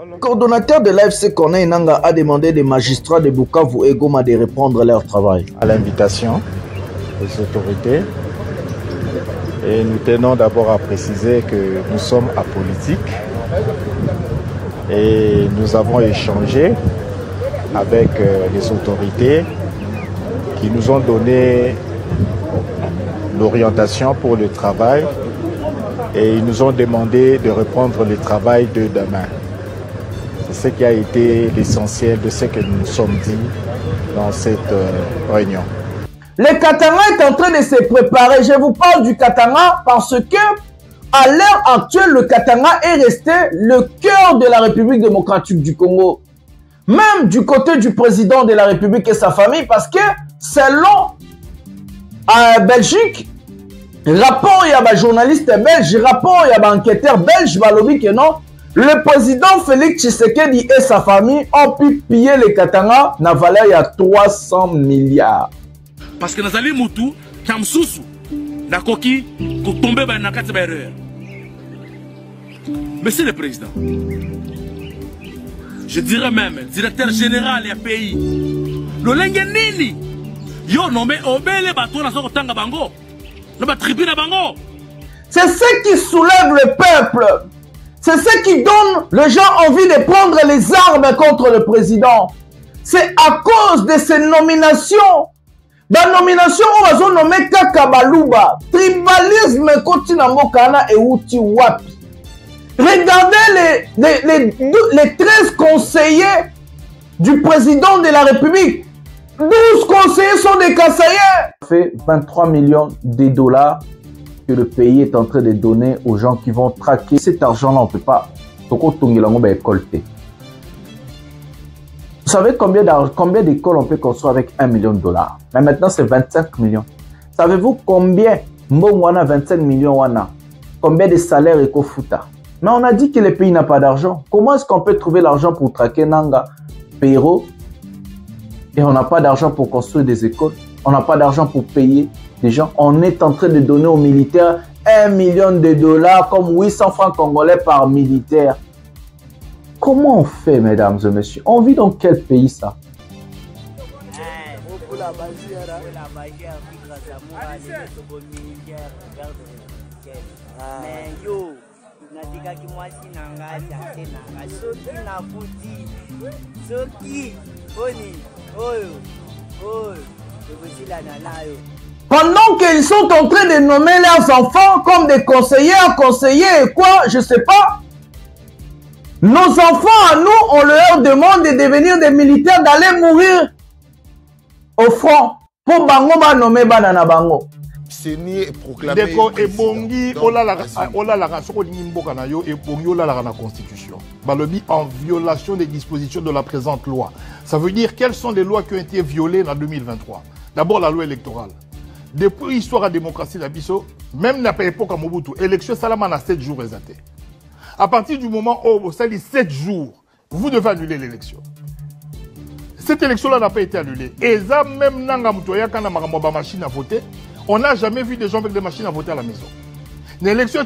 Le coordonnateur de l'AFC Corneille Nangaa a demandé des magistrats de Bukavu et Goma de reprendre leur travail. À l'invitation des autorités, et nous tenons d'abord à préciser que nous sommes apolitiques et nous avons échangé avec les autorités qui nous ont donné l'orientation pour le travail et ils nous ont demandé de reprendre le travail de demain. C'est ce qui a été l'essentiel de ce que nous nous sommes dit dans cette réunion. Le Katanga est en train de se préparer. Je vous parle du Katanga parce que à l'heure actuelle, le Katanga est resté le cœur de la République démocratique du Congo. Même du côté du président de la République et sa famille, parce que selon Belgique, rapport il y a un journaliste belge, rapport il y a un enquêteur belge, balobi que non, le président Félix Tshisekedi et sa famille ont pu piller le Katanga na valeur il y a 300 milliards. Parce que nazali mutu kamsusu nakoki kotombe ba nakati ba erreur. Monsieur le président, je dirais même directeur général du pays, le Lengenini, yo nommé obele bato na soko tanga bango, na ba tribune bango. C'est ce qui soulève le peuple. C'est ce qui donne les gens envie de prendre les armes contre le président. C'est à cause de ces nominations. La nomination, on va nommer Kaka Baluba. Tribalisme continue Mokana et Outi Wapi. Regardez les 13 conseillers du président de la République. 12 conseillers sont des Kassaïens. Ça fait 23 millions de dollars que le pays est en train de donner aux gens qui vont traquer. Cet argent-là, on ne peut pas. Vous savez combien d'écoles on peut construire avec 1 million de dollars? Mais maintenant, c'est 25 millions. Savez-vous combien 25 millions wana? Combien de salaires Ecofuta? Mais on a dit que le pays n'a pas d'argent. Comment est-ce qu'on peut trouver l'argent pour traquer Nanga, Péro, et on n'a pas d'argent pour construire des écoles? On n'a pas d'argent pour payer des gens. On est en train de donner aux militaires 1 million de dollars, comme 800 francs congolais par militaire. Comment on fait, mesdames et messieurs? On vit dans quel pays, ça? Pendant qu'ils sont en train de nommer leurs enfants comme des conseillers et quoi, je sais pas. Nos enfants à nous, on leur demande de devenir des militaires, d'aller mourir au front pour bango nommer banana bango. C'est proclamé. D'accord, et bongi, la constitution. Balobi en violation des dispositions de la présente loi. Ça veut dire quelles sont les lois qui ont été violées en 2023. D'abord la loi électorale. Depuis l'histoire de la démocratie d'Abisso, même n'a pas époque à Mobutu, élection Salaman a 7 jours exactés. À partir du moment où vous savez 7 jours, vous devez annuler l'élection. Cette élection-là n'a pas été annulée. Et ça, même Nanga Moutoya, quand on a machine à voter, on n'a jamais vu des gens avec des machines à voter à la maison. L'élection,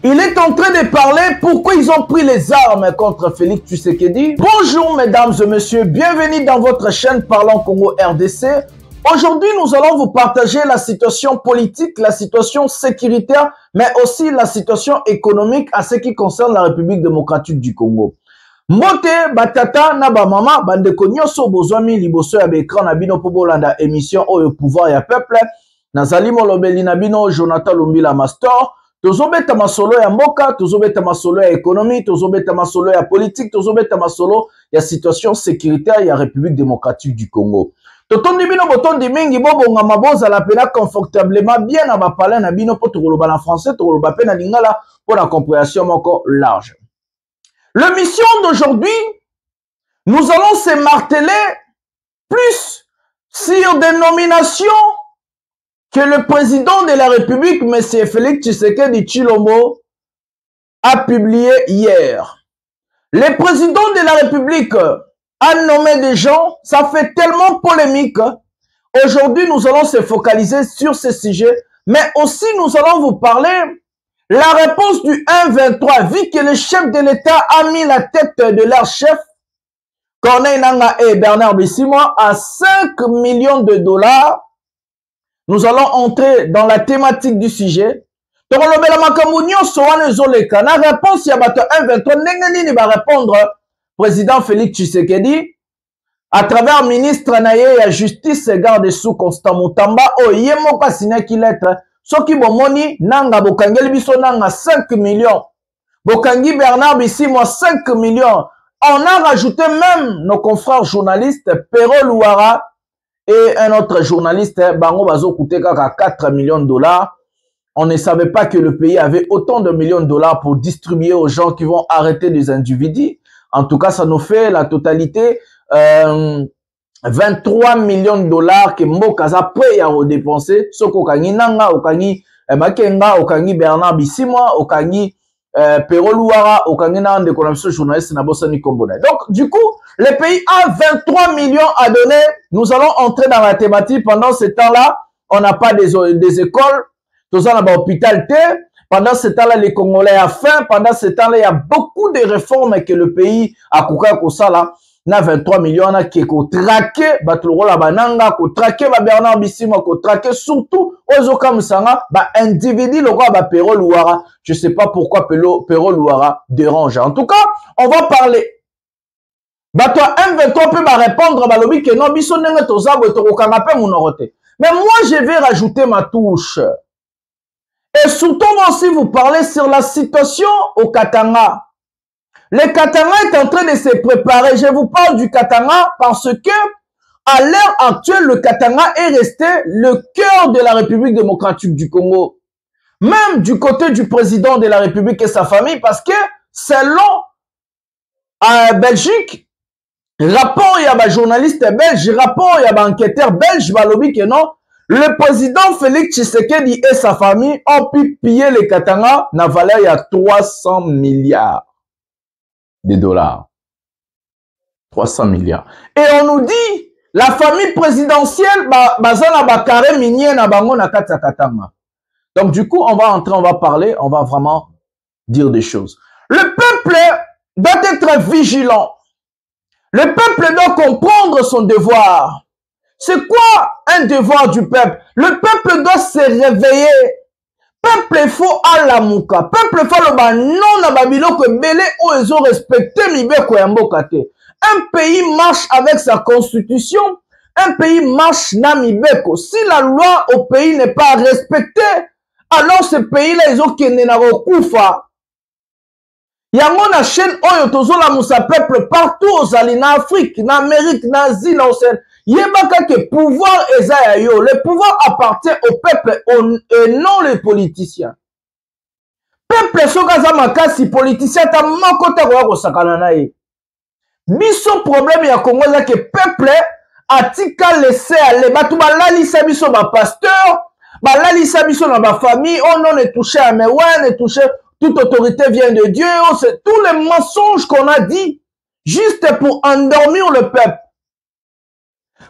il est en train de parler pourquoi ils ont pris les armes contre Félix Tshisekedi. Bonjour mesdames et messieurs, bienvenue dans votre chaîne Parlons Congo RDC. Aujourd'hui, nous allons vous partager la situation politique, la situation sécuritaire, mais aussi la situation économique à ce qui concerne la République démocratique du Congo. Mbote, batata, na ba mama, bandeko nyonso bozwami liboso ya bekran na bino po bolanda émission Oyo pouvoir ya peuple. Nazali molobeli na bino Jonathan Lumbila Master. Tozobeta masolo ya mboka, tozobeta masolo ya économie, tozobeta masolo ya politique, tozobeta masolo ya situation sécuritaire ya République démocratique du Congo. Totondi bino botondi mingi bobonga maboza la pena confortablement bien na bapala na bino po tokoloba na français, tokoloba pe na lingala pour la compréhension encore large. La mission d'aujourd'hui, nous allons se marteler plus sur des nominations que le président de la République, M. Félix Tshisekedi Tshilombo, a publié hier. Le président de la République a nommé des gens, ça fait tellement polémique. Aujourd'hui, nous allons se focaliser sur ce sujet, mais aussi nous allons vous parler La réponse du 1-23, vu que le chef de l'État a mis la tête de leur chef, Corneille Nangaa et Bernard Bisimwa, à 5 millions de dollars, nous allons entrer dans la thématique du sujet. La réponse, il y a 1-23, Nengani va répondre, président Félix Tshisekedi, à travers ministre Naye et justice garde-sous Constant Moutamba, oh, yemoka sineki lettre, soki bomoni, nanga bokangeli biso nanga 5 millions. Bokangi Bernard Bisimwa 5 millions. On a rajouté même nos confrères journalistes, Pero Louara et un autre journaliste, Bango Bazo Koutekaka, 4 millions de dollars. On ne savait pas que le pays avait autant de millions de dollars pour distribuer aux gens qui vont arrêter des individus. En tout cas, ça nous fait la totalité 23 millions de dollars que Mokaza prêt à redépenser. Soko Okangi Nanga, Okangi Makenga, Okangi Bernard Bisimwa, Okangi Pero Louara, Okangi Nanga de connexion journaliste Nabosani Kombona. Donc, du coup, le pays a 23 millions à donner. Nous allons entrer dans la thématique. Pendant ce temps-là, on n'a pas des écoles. Tout ça, on a un hôpital. Pendant ce temps-là, les Congolais ont faim. Pendant ce temps-là, il y a beaucoup de réformes que le pays a coupé comme ça là. Na 23 millions qui est traqué, Batulrola Bananga, qui traqué Bernard Bisimwa, qui traqué surtout Ozoka Moussanga, individu le roi Pero Louara. Je sais pas pourquoi Pero Louara dérange. En tout cas, on va parler. Toi, M23 peut répondre, balobi que non, biso nenge tozabo to kanapé monoroté. Mais moi, je vais rajouter ma touche. Et surtout aussi vous parler sur la situation au Katanga. Le Katanga est en train de se préparer. Je vous parle du Katanga parce que, à l'heure actuelle, le Katanga est resté le cœur de la République démocratique du Congo. Même du côté du président de la République et sa famille, parce que, selon Belgique, rapport, il y a un journaliste belge, rapport, il y a un enquêteur belge, balobi que non, le président Félix Tshisekedi et sa famille ont pu piller le Katanga, n'a valeur il y a 300 milliards. de dollars. 300 milliards. Et on nous dit, la famille présidentielle, bazana bakare minier na bango na kati ya Katanga. Donc du coup, on va entrer, on va parler, on va vraiment dire des choses. Le peuple doit être vigilant. Le peuple doit comprendre son devoir. C'est quoi un devoir du peuple? Le peuple doit se réveiller. Peuple faut à la mouka. Peuple faut le ban non na babilo que belé ou ils ont respecté mibeko ya mboka te. Un pays marche avec sa constitution. Un pays marche na mibeko. Si la loi au pays n'est pas respectée, alors ce pays-là ils ont kende na koufa. Yango na chaîne oyo tozola musa peuple partout aux alliés na Afrique, na Amérique, na Asie, na Océanie. Yebaka que pouvoir ezaya yo, le pouvoir appartient au peuple et non les politiciens. Peuple sokaza makasi politicien ta makota ko sakana na ye. Biso problème ya Congo za que peuple atika laisser aller batu balalisa biso ba pasteur, balalisa biso na ba famille, on non est touché à mais ouais, est touché. Toute autorité vient de Dieu. C'est tous les mensonges qu'on a dit juste pour endormir le peuple.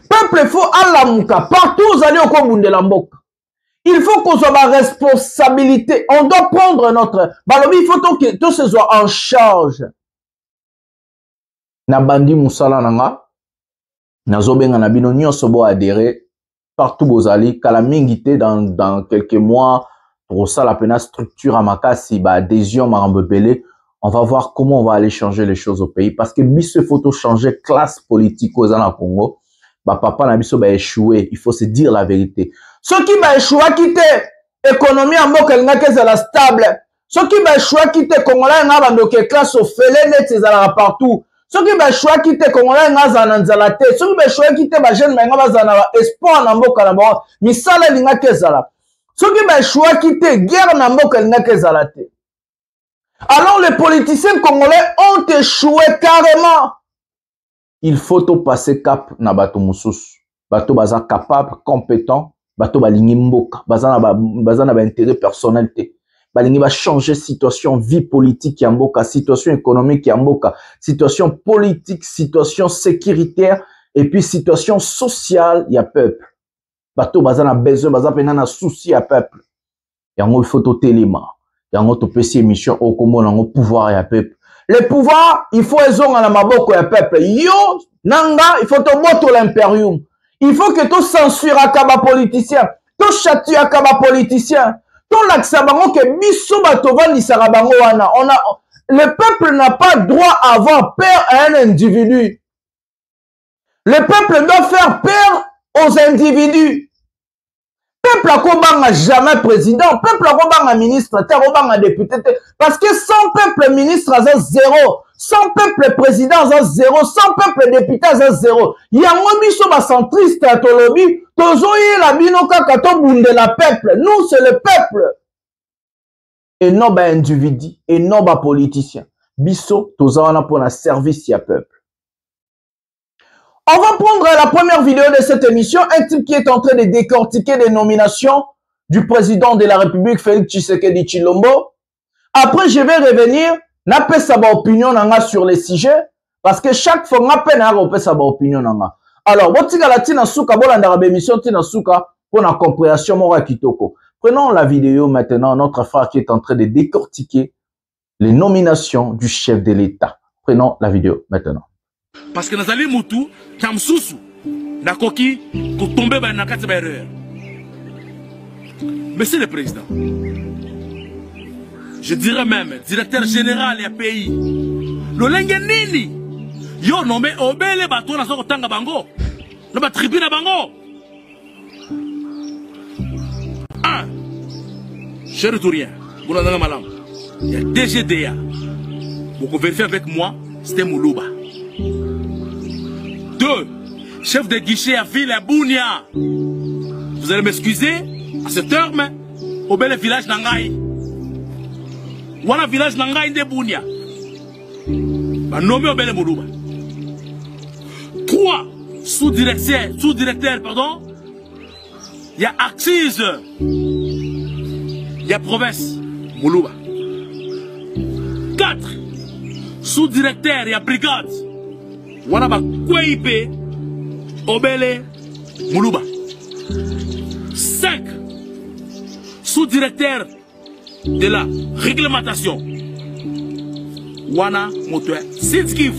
Peuple, il faut à la mouka. Partout, vous allez au Congo de la Mboka. Il faut qu'on soit ma responsabilité. On doit prendre notre... Balobi, il faut que tout se soit en charge. Nabandi Moussala Nanga. Nazobenga Nabino Nyosobo adhéré. Partout, vous allez. Kalamingité dans quelques mois. Pour ça, la pena structure à Makasi, adhésion, Marambebele, on va voir comment on va aller changer les choses au pays. Parce que biso faut changer classe politique aux Congo. Papa na biso échoué. Il faut se dire la vérité. Ceux qui va échouer, quitter économie en moque, elle la stable. Ceux qui va échouer, quitter Congolais, n'a classe au félé, net, c'est partout. Ceux qui va échouer, quitter Congolais, n'a la tête. Ceux qui va échouer, quitter ma jeune, n'a espoir en moque, n'a misala, n'a kezala. Ceux qui va choisir quitter guerre na mboka linga zalate. Alors les politiciens congolais ont échoué carrément. Il faut tout passer cap na bato mususu. Bato baza capable, compétent, bato balingi mboka, baza na ba intérêt personnel te. Balingi va changer situation vie politique ya mboka, situation économique ya mboka, situation politique, situation sécuritaire et puis situation sociale ya peuple. Bato bazana besoin, baza pena na souci à peuple. Yango il faut au téléma. yango topesi émission au kombo nango pouvoir ya peuple. Le pouvoir, il faut ezonga na maboko ya peuple. Yo nanga, il faut to boto l'imperium. Il faut que tu censures akaba politicien, tu châties akaba politicien. Ton laksabango que biso batovan di sarabango wana. Le peuple n'a pas droit à avoir peur à un individu. Le peuple doit faire peur aux individus. Peuple a kobanga jamais président, peuple a kobanga ministre, kobanga député. Parce que sans peuple ministre à zéro, sans peuple président à zéro, sans peuple député à zéro. Yango biso ba centriste à tolobi, tozoye la bino kaka to bunde la peuple. Nous c'est le peuple. Et non ba individu, et non ba politicien. Biso tozawana pour la service ya peuple. On va prendre la première vidéo de cette émission, un type qui est en train de décortiquer les nominations du président de la République, Félix Tshisekedi Tshilombo. Après, je vais revenir, n'a pas sa opinion sur les sujets, parce que chaque fois, n'a pas sa opinion. Alors, botika la tina souka, bolanda émission tina souka, pour la compréhension mora kitoko. Prenons la vidéo maintenant, notre frère qui est en train de décortiquer les nominations du chef de l'État. Prenons la vidéo maintenant. Parce que nazali mutu kamsusu nakoki ko tomber ba nakati ba erreur. Monsieur le président, je dirais même directeur général ya pays. Le lenge nini yo nommé obele bato na soko tanga bango. No ba tribune bango. Un, cher Tourien, vous n'avez pas il y a DGDA. Vous pouvez vérifier avec moi, c'était Moulouba. 2. Chef de guichet à ville à Bounia. Vous allez m'excuser à cette heure, mais au bel village Nangaï. Voilà village Nangaï de Bounia. Bah, nommé au bel Moulouba. 3. Sous-directeur, pardon. Il y a Axis. Il y a province. Moulouba. 4. Sous-directeur, il y a brigade. Voilà ba Kweipe Obele Moulouba. 5. Sous-directeur de la réglementation. Wana Motoe Sidskif.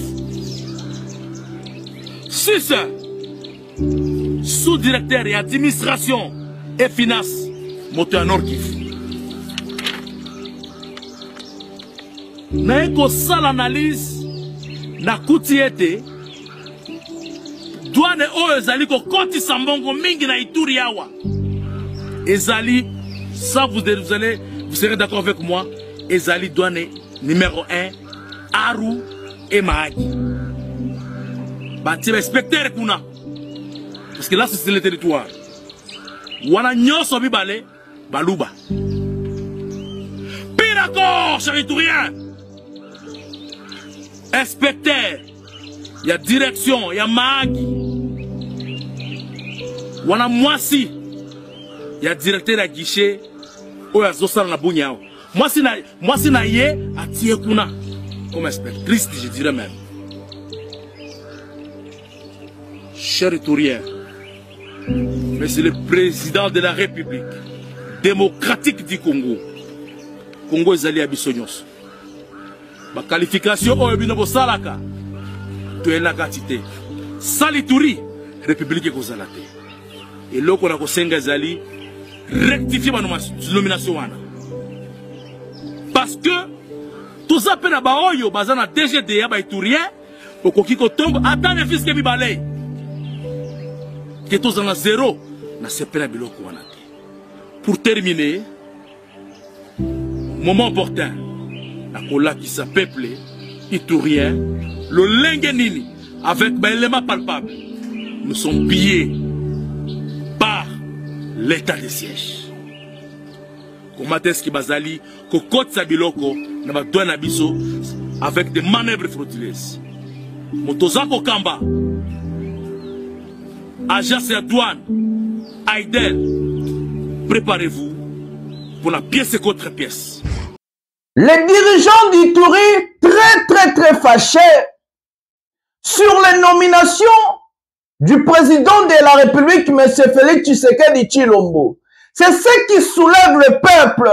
6. Sous-directeur et administration et finance Motoe Nordkif. Naeko sal analyse na koutiete douane o ezali ko koti sambongo mingi na Ituri yawa. Ezali, ça vous serez d'accord avec moi, ezali douane numéro 1 Aru et Mahagi. Bati respecter kuna. Parce que là c'est le territoire. Wana nyoso bibale baluba. Pirako, cher Iturien. Inspecteur, il y a direction, il y a Mahagi. Wana Mwasi, il y a directeur à guichet, ou à Zosal na Bounyao. Mwasi na ye, à Tiekuna, comme inspectrice, je dirais même. Cher Tourien, Monsieur le Président de la République démocratique du Congo, Congo est allé à Bissonyos. Ma qualification au Ebino Salaka, tu es la quantité. Salituri, République Kozalate. Et là, on a Kosenga Zali, rectifier ma nomination. Parce que, tout ça, peine à Baoyo, Bazana DGDA, Baïtourien, au Kokiko Tongo, attends les fils qui balai. Que tous en a zéro, na sepena biloko wanate. Pour terminer, moment opportun. La cola qui s'appelle Iturien, le Lengenini, avec un élément palpable, nous sommes pillés par l'état de siège. Comment est-ce que Bazali, Kokot Sabiloko, n'a pas donné abisso avec des manœuvres frauduleuses? Motozako Kamba, Agence et douane, Aïdel, préparez-vous pour la pièce contre pièce. Les dirigeants d'Ituri, très fâchés sur les nominations du président de la République, M. Félix Tshisekedi Tshilombo. C'est ce qui soulève le peuple.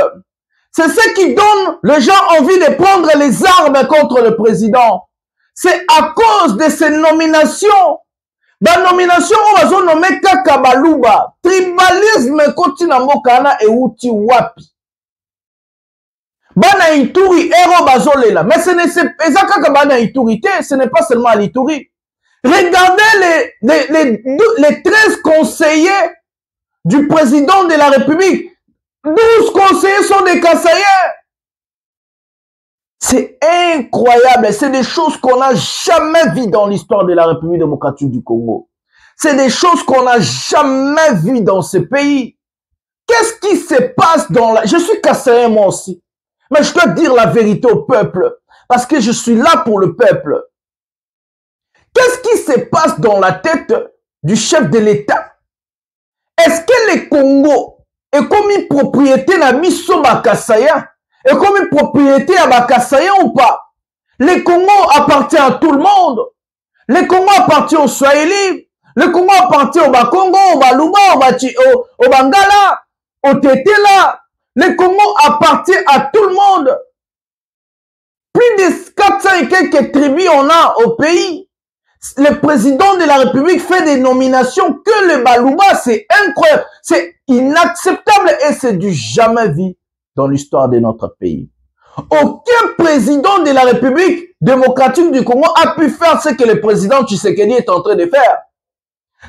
C'est ce qui donne les gens envie de prendre les armes contre le président. C'est à cause de ces nominations. La nomination, on va se nommer Kaka Baluba. Tribalisme continue mokana et outi wapi. Bana Ituri, héros bazolela. Mais ce n'est pas seulement à l'Ituri. Regardez les 13 conseillers du président de la République. 12 conseillers sont des Kassaïens. C'est incroyable. C'est des choses qu'on n'a jamais vues dans l'histoire de la République démocratique du Congo. C'est des choses qu'on n'a jamais vues dans ce pays. Qu'est-ce qui se passe dans la... Je suis Kassaïen moi aussi. Mais je dois dire la vérité au peuple. Parce que je suis là pour le peuple. Qu'est-ce qui se passe dans la tête du chef de l'État? Est-ce que le Congo est comme une propriété na biso bakasaya? Est comme une propriété à bakasaya ou pas? Le Congo appartient à tout le monde. Le Congo appartient aux Swahili. Le Congo appartient au Bakongo, au Baluba, au Bangala, au Tetela. Le Congo appartient à tout le monde. Plus de 400 et quelques tribus on a au pays. Le président de la République fait des nominations que le Baluba, c'est incroyable. C'est inacceptable et c'est du jamais vu dans l'histoire de notre pays. Aucun président de la République démocratique du Congo a pu faire ce que le président Tshisekedi est en train de faire.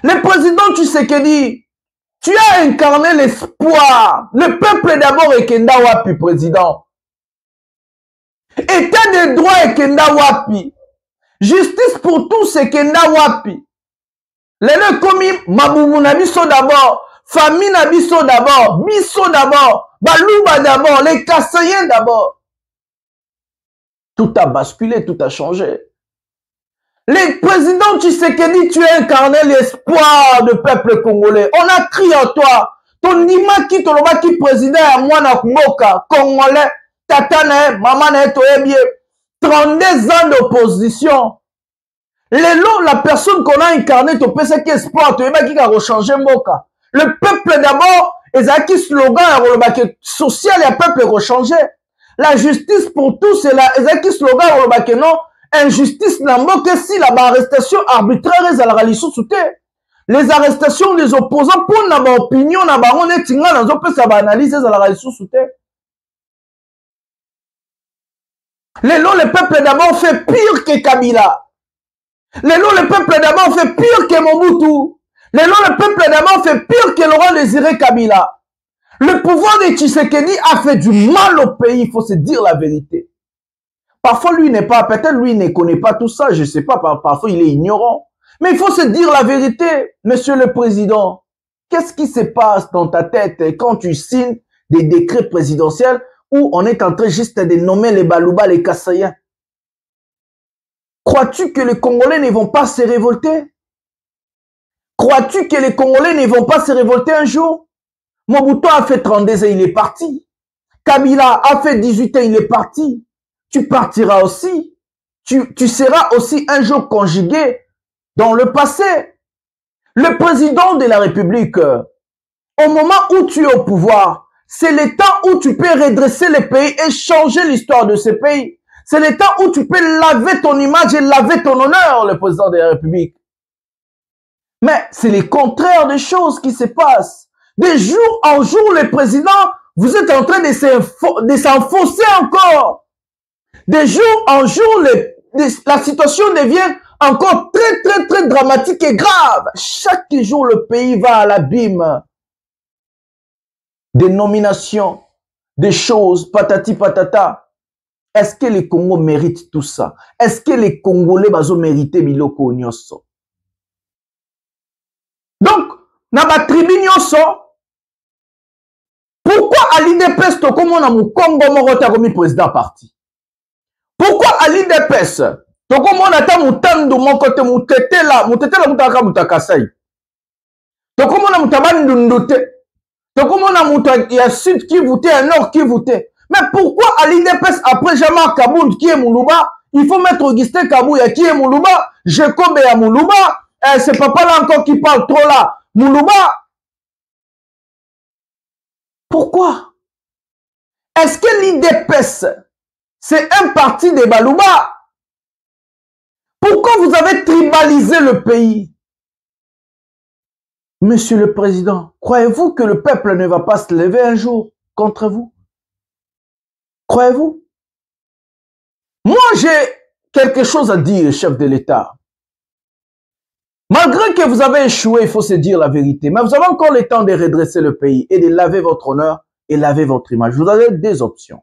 Le président Tshisekedi, tu as incarné l'espoir. Le peuple d'abord est Kenda Wapi, président. État de droit est Kenda Wapi. Justice pour tous, c'est Kenda Wapi. Les deux commis, Maboubou Nabiso d'abord, famille Nabiso d'abord, Biso d'abord, Balouba d'abord, les Kassaïens d'abord. Tout a basculé, tout a changé. Le président Tshisekedi, tu as incarné l'espoir du peuple congolais. On a crié en toi. Ton imaki, ton obaki président à moi na Moka, congolais, tatane, maman na toyebie. 32 ans d'opposition. La personne qu'on a incarnée, tu peux ce qui espoir, tu peux qui a rechangé Moka. Le peuple d'abord, et ça qui slogan, social et le peuple rechangé. La justice pour tous, c'est la, et ça qui slogan, non, injustice n'a pas si la arrestation arbitraire est à la réalisation sous les arrestations des opposants pour la opinion, on est tinga, on peut s'analyser à la réalisation sous le peuple d'abord fait pire que Kabila. Le peuple d'abord fait pire que Mobutu. Le peuple d'abord fait pire que Laurent Désiré Kabila. Le pouvoir de Tshisekedi a fait du mal au pays, il faut se dire la vérité. Parfois, lui n'est pas, peut-être lui ne connaît pas tout ça, je ne sais pas, parfois il est ignorant. Mais il faut se dire la vérité, monsieur le président. Qu'est-ce qui se passe dans ta tête quand tu signes des décrets présidentiels où on est en train juste de nommer les Balouba, les Kassaïens? Crois-tu que les Congolais ne vont pas se révolter? Crois-tu que les Congolais ne vont pas se révolter un jour? Mobutu a fait 32 ans, il est parti. Kabila a fait 18 ans, il est parti. Tu partiras aussi. Tu seras aussi un jour conjugué dans le passé. Le président de la République, au moment où tu es au pouvoir, c'est le temps où tu peux redresser le pays et changer l'histoire de ce pays. C'est le temps où tu peux laver ton image et laver ton honneur, le président de la République. Mais c'est le contraire des choses qui se passent. De jour en jour, le président, vous êtes en train de s'enfoncer encore. De jour en jour, la situation devient encore très dramatique et grave. Chaque jour, le pays va à l'abîme. Des nominations, des choses, patati patata. Est-ce que les Congo méritent tout ça? Est-ce que les Congolais bazo mériter biloko nyonso? Donc, na ba tribu nyonso, pourquoi à l'IDPS to comme on a mon Congo morota comme président parti? Pourquoi à l'IDPS to comme on a mon tando mon côté mutete la mutaka mutakasai? To comme on a mutabani ndundote. Donc, comment on a monté, il y a Sud qui votait, il y a Nord qui votait. Mais pourquoi à l'IDPS, après Jean-Marc Kaboul qui est Moulouba, il faut mettre Augustin Kabouya qui est Moulouba, Jacob est à Moulouba, c'est papa là encore qui parle trop là, Moulouba. Pourquoi? Est-ce que l'IDPS, c'est un parti des Balouba? Pourquoi vous avez tribalisé le pays? Monsieur le Président, croyez-vous que le peuple ne va pas se lever un jour contre vous? Croyez-vous? Moi, j'ai quelque chose à dire, chef de l'État. Malgré que vous avez échoué, il faut se dire la vérité, mais vous avez encore le temps de redresser le pays et de laver votre honneur et laver votre image. Vous avez deux options.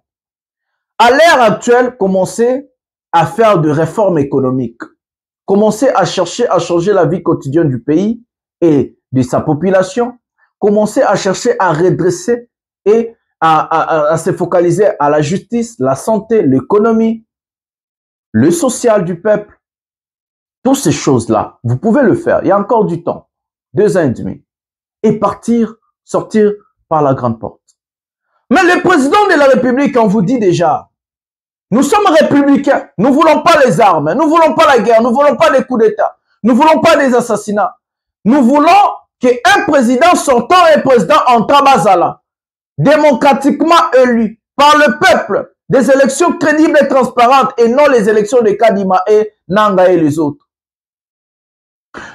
À l'ère actuelle, commencez à faire de réformes économiques. Commencez à chercher à changer la vie quotidienne du pays et de sa population. Commencez à chercher à redresser et à se focaliser à la justice, la santé, l'économie, le social du peuple. Toutes ces choses-là, vous pouvez le faire. Il y a encore du temps. 2 ans et demi. Et sortir par la grande porte. Mais le président de la République, on vous dit déjà, nous sommes républicains. Nous ne voulons pas les armes. Nous ne voulons pas la guerre. Nous ne voulons pas des coups d'État. Nous ne voulons pas des assassinats. Nous voulons qu'un président sortant et président en Tabazala, démocratiquement élu par le peuple, des élections crédibles et transparentes et non les élections de Kadima et Nanga et les autres.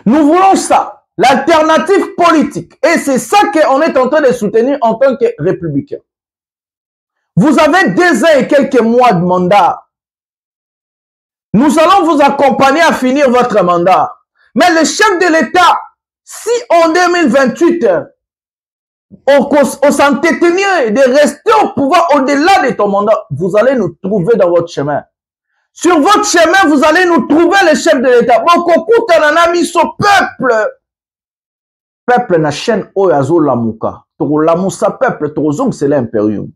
Nous voulons ça, l'alternative politique. Et c'est ça qu'on est en train de soutenir en tant que républicain. Vous avez 2 ans et quelques mois de mandat. Nous allons vous accompagner à finir votre mandat. Mais le chef de l'État, si en 2028, on s'entretenait de rester au pouvoir au-delà de ton mandat, vous allez nous trouver dans votre chemin. Sur votre chemin, vous allez nous trouver le chef de l'État. Beaucoup de mis au peuple. Peuple na chaîne oyazo lamuka. Toro lamusa peuple, toro zong c'est l'impérium.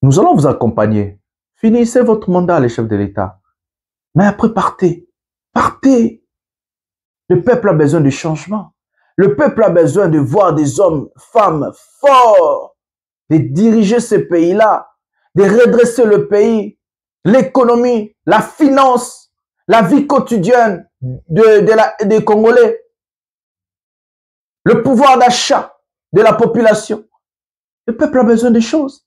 Nous allons vous accompagner. Finissez votre mandat, les chefs de l'État. Mais après, partez. Partez. Le peuple a besoin de changement. Le peuple a besoin de voir des hommes, femmes forts, de diriger ce pays-là, de redresser le pays, l'économie, la finance, la vie quotidienne des Congolais, le pouvoir d'achat de la population. Le peuple a besoin de choses.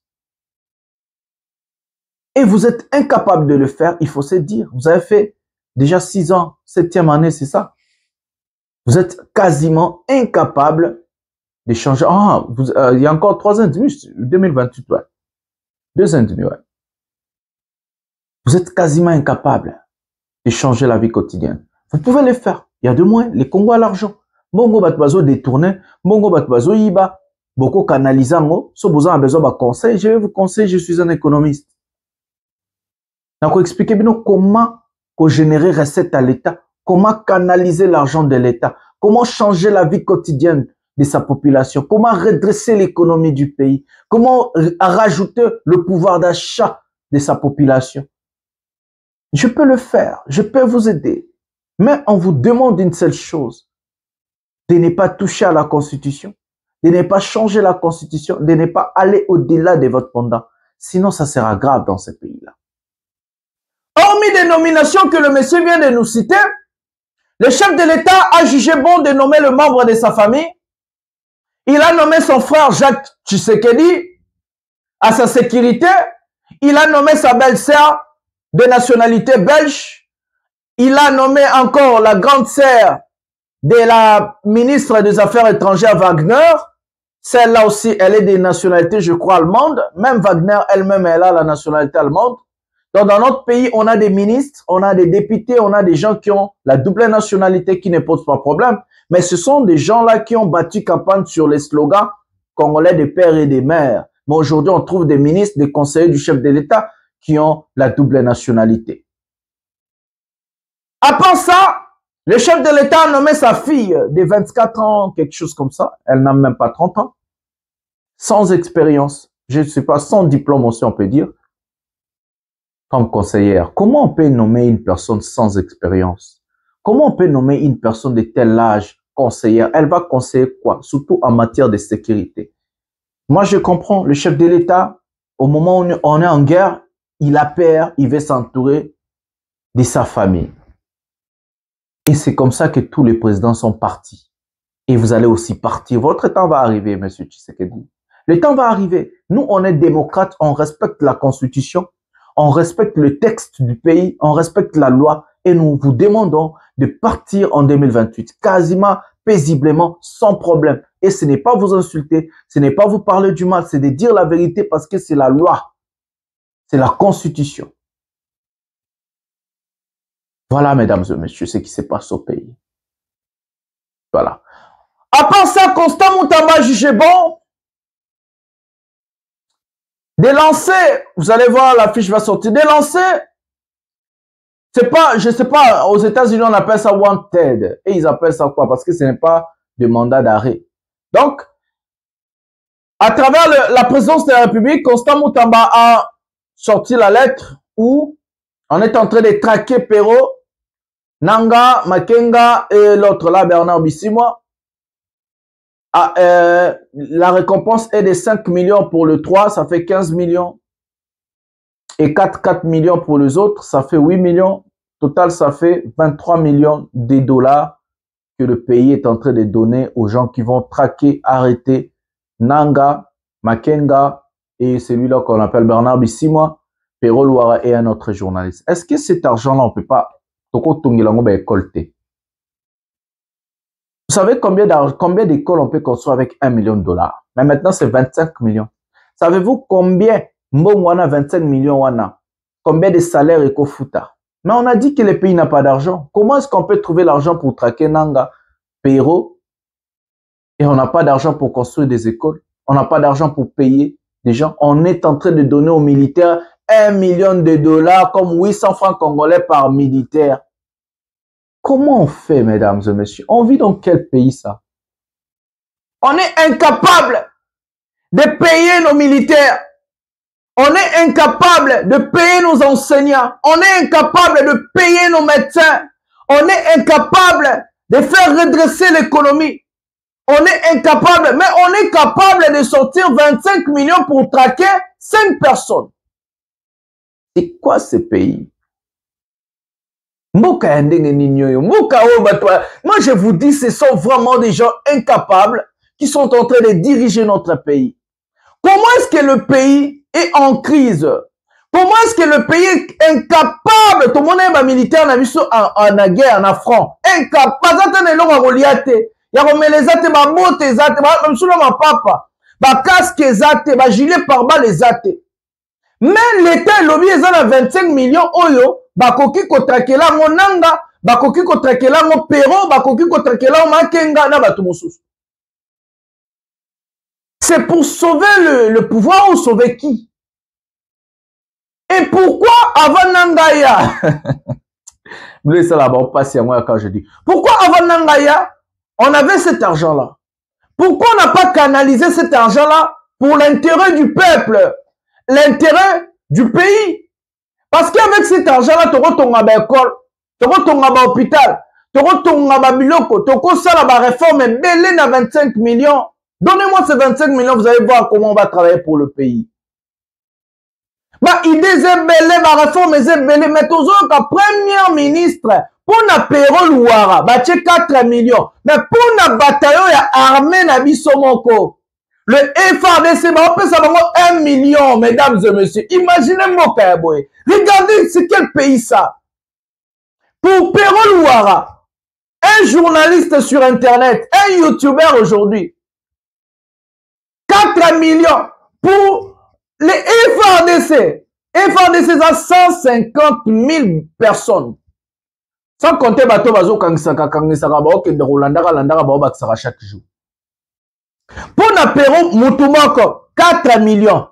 Et vous êtes incapable de le faire, il faut se dire. Vous avez fait déjà 6 ans, 7e année, c'est ça. Vous êtes quasiment incapable de changer. Ah, il y a encore 3 ans et demi, 2028, ouais. 2 ans et demi, ouais. Vous êtes quasiment incapable de changer la vie quotidienne. Vous pouvez le faire. Il y a 2 mois, les Congos à l'argent. Bongo batbazo détourné, bongo batbazo iba, beaucoup canalisant, si vous avez besoin de conseil, je vais vous conseiller, je suis un économiste. Donc, expliquez bien comment générer recette à l'État, comment canaliser l'argent de l'État, comment changer la vie quotidienne de sa population, comment redresser l'économie du pays, comment rajouter le pouvoir d'achat de sa population. Je peux le faire, je peux vous aider, mais on vous demande une seule chose, de ne pas toucher à la Constitution, de ne pas changer la Constitution, de ne pas aller au-delà de votre mandat. Sinon, ça sera grave dans ce pays-là. Hormis des nominations que le monsieur vient de nous citer, le chef de l'État a jugé bon de nommer le membre de sa famille. Il a nommé son frère Jacques Tshisekedi à sa sécurité. Il a nommé sa belle-sœur de nationalité belge. Il a nommé encore la grande sœur de la ministre des Affaires étrangères Wagner. Celle-là aussi, elle est de nationalité, je crois, allemande. Même Wagner elle-même, elle a la nationalité allemande. Donc, dans notre pays, on a des ministres, on a des députés, on a des gens qui ont la double nationalité qui ne pose pas de problème. Mais ce sont des gens-là qui ont battu campagne sur les slogans congolais des pères et des mères. Mais aujourd'hui, on trouve des ministres, des conseillers du chef de l'État qui ont la double nationalité. À part ça, le chef de l'État a nommé sa fille de 24 ans, quelque chose comme ça. Elle n'a même pas 30 ans. Sans expérience. Je ne sais pas, sans diplôme aussi, on peut dire. Comme conseillère, comment on peut nommer une personne sans expérience? Comment on peut nommer une personne de tel âge conseillère? Elle va conseiller quoi? Surtout en matière de sécurité. Moi, je comprends, le chef de l'État, au moment où on est en guerre, il a peur, il veut s'entourer de sa famille. Et c'est comme ça que tous les présidents sont partis. Et vous allez aussi partir. Votre temps va arriver, monsieur Tshisekedi. Le temps va arriver. Nous, on est démocrates, on respecte la Constitution, on respecte le texte du pays, on respecte la loi et nous vous demandons de partir en 2028, quasiment paisiblement, sans problème. Et ce n'est pas vous insulter, ce n'est pas vous parler du mal, c'est de dire la vérité parce que c'est la loi, c'est la Constitution. Voilà, mesdames et messieurs, ce qui se passe au pays. Voilà. À part ça, Constant Moutamba jugé bon de lancer, vous allez voir, la fiche va sortir, de lancer, c'est pas, je sais pas, aux États-Unis on appelle ça wanted, et ils appellent ça quoi? Parce que ce n'est pas de mandat d'arrêt. Donc, à travers la présidence de la République, Constant Moutamba a sorti la lettre où on est en train de traquer Perrault, Nanga, Makenga et l'autre là, Bernard Bissimwa. La récompense est de 5 millions pour le 3, ça fait 15 millions. Et 4 millions pour les autres, ça fait 8 millions. Total, ça fait 23 millions de dollars que le pays est en train de donner aux gens qui vont traquer, arrêter Nanga, Makenga et celui-là qu'on appelle Bernard Bissimwa, Perrault Louara et un autre journaliste. Est-ce que cet argent-là, on ne peut pas... Vous savez combien d'écoles on peut construire avec 1 million de dollars? Mais maintenant, c'est 25 millions. Savez-vous combien Mbongwana 25 millions wana? Combien de salaires Ecofuta? Mais on a dit que le pays n'a pas d'argent. Comment est-ce qu'on peut trouver l'argent pour traquer Nanga, Perrault, et on n'a pas d'argent pour construire des écoles? On n'a pas d'argent pour payer des gens. On est en train de donner aux militaires 1 million de dollars comme 800 francs congolais par militaire. Comment on fait, mesdames et messieurs? On vit dans quel pays, ça? On est incapable de payer nos militaires. On est incapable de payer nos enseignants. On est incapable de payer nos médecins. On est incapable de faire redresser l'économie. On est incapable, mais on est capable de sortir 25 millions pour traquer 5 personnes. C'est quoi ce pays? Moi, je vous dis, ce sont vraiment des gens incapables qui sont en train de diriger notre pays. Comment est-ce que le pays est en crise? Comment est-ce que le pays est incapable? Tout le monde est militaire, en guerre, en affront. Incapable. Il y a les athées, ma moto, les athées, même sous ma papa. Ma casque, les athées, ma gilet par bas, les athées. Mais l'État, lobby, ils ont 25 millions oyo. Bakoki kotrakela ngo Nanga, bakoki kotrakela ngo Perrault, bakoki kotrakela ngo Makenga na batu mosusu. C'est pour sauver le pouvoir ou sauver qui? Et pourquoi avant Nangaya? Vous laissez là-bas, on passe à moi quand je dis. Pourquoi avant Nangaya, on avait cet argent-là? Pourquoi on n'a pas canalisé cet argent-là pour l'intérêt du peuple, l'intérêt du pays? Parce qu'avec cet argent-là, tu retournes à l'école, tu retournes à l'hôpital, tu retournes à Biloko, tu retournes à la réforme, belé à 25 millions. Donnez-moi ces 25 millions, vous allez voir comment on va travailler pour le pays. Bah, idée est belé, ma réforme est belé, mais tous autres, premier ministre, pour na Perrault Louara, bah, tu 4 millions. Mais pour na bataillon, il y a armée na Bissomoko. Le FARDC, on peut savoir 1 million, mesdames et messieurs. Imaginez-moi, Kayaboy. Regardez, c'est quel pays ça? Pour Perrault Louara, un journaliste sur Internet, un YouTuber aujourd'hui, 4 millions pour les FARDC. FARDC, ça 150 000 personnes. Sans compter bateau bazo kangisaka kangisaka bao kende rolandaka landaka bao baksaka chaque jour. Pour na Perrault Moutoumoko, 4 millions.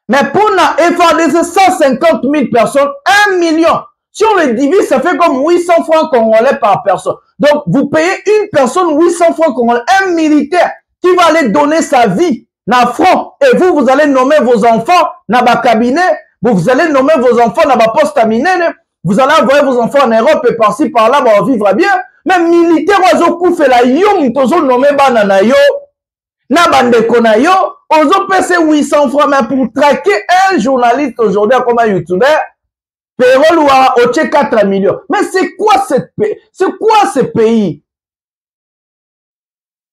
Mais pour na FARDC, 150 000 personnes, 1 million. Si on le divise, ça fait comme 800 francs congolais par personne. Donc, vous payez une personne 800 francs congolais, un militaire qui va aller donner sa vie na front. Et vous, vous allez nommer vos enfants na ba cabinet. Vous allez nommer vos enfants na ba poste à minene. Vous allez envoyer vos enfants en Europe et par-ci, par-là, on vivra bien. Mais militaire, ozo koufé la yom, tozo nommé banana yo. Na bandeko na yo, ozo pese 800 francs, mais pour traquer un journaliste aujourd'hui comme un YouTuber, Perrault Louara, au 4 millions. Mais c'est quoi ce pays?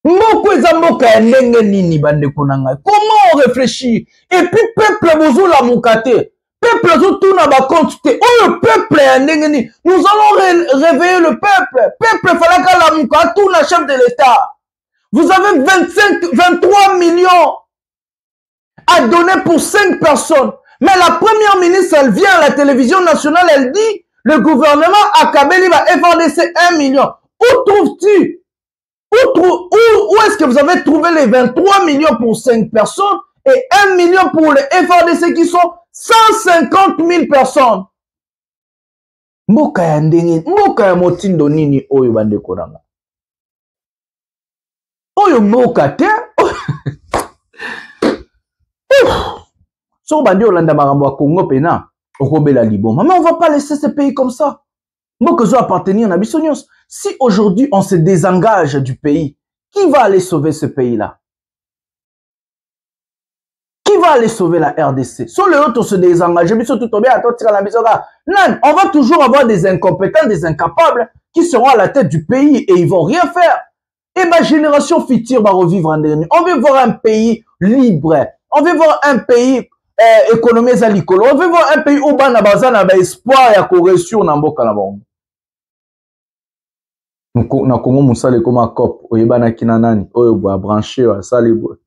Mboko eza mboka ya ndenge nini bandeko na ngai? Comment on réfléchit? Et puis peuple bozola mukate. Peuple azotuna ba compte te. Oh le peuple ya ndenge nini? Nous allons réveiller le peuple. Peuple falaka la muka tuna chef de l'État. Vous avez 23 millions à donner pour 5 personnes. Mais la première ministre, elle vient à la télévision nationale, elle dit, le gouvernement a Kabeli va FARDC 1 million. Où trouves-tu? Où est-ce que vous avez trouvé les 23 millions pour 5 personnes et 1 million pour les FARDC qui sont 150 000 personnes? Mboka ya ndenge, mboka ya motindo nini oyo bandeko nanga? Oyo mboka te? So bandi olanda makambo ya Congo pena, okobela liboma. Mais on va pas laisser ce pays comme ça. Mboka zo appartenir na biso nyonso. Si aujourd'hui on se désengage du pays, qui va aller sauver ce pays-là? Qui va aller sauver la RDC? Sur le autre, on se désengage. On va toujours avoir des incompétents, des incapables qui seront à la tête du pays et ils vont rien faire. Et ma génération future va revivre en dernier. On veut voir un pays libre. On veut voir un pays économisé à l'école. On veut voir un pays où on a espoir et à correction dans le monde. Na Congo musale comme un cop oyebana kinanani oyo branché sale vous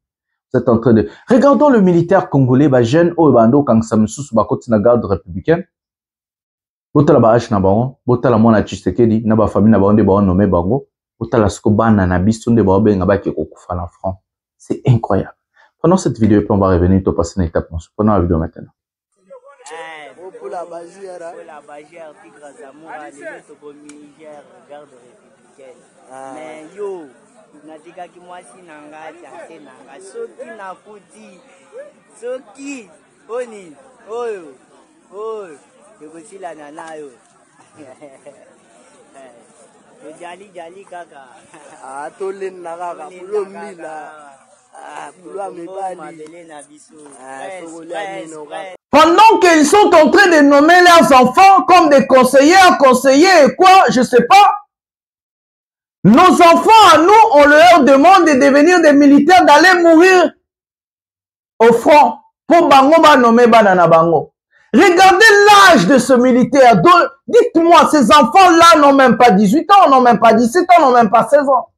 êtes en train de regardons le militaire congolais ba jeune oyo bando kangsa mususu ba koti na garde républicaine botala ba H na bango botala mwana Tshisekedi na ba famille na bango de ba nommé bango botala siko bana na biso nde ba benga ba ke kokufa na France. C'est incroyable. Pendant cette vidéo puis on va revenir to passer une étape pendant la vidéo maintenant. Pour la Bagière, Tigre Zamora, les autres comme Niger, garde républicaine. Mais yo, natika ki mwasi nanga, tiase nanga, soki nakuti, soki, oni, oyo, yekoti la nana yo. Jali jali kaka. Ah, tole nanga, pulo mila. Ah, pulo amebali. Pendant qu'ils sont en train de nommer leurs enfants comme des conseillers et quoi, je sais pas. Nos enfants à nous, on leur demande de devenir des militaires, d'aller mourir au front pour bango ba nommer banana bango. Regardez l'âge de ce militaire. Dites-moi, ces enfants-là n'ont même pas 18 ans, n'ont même pas 17 ans, n'ont même pas 16 ans.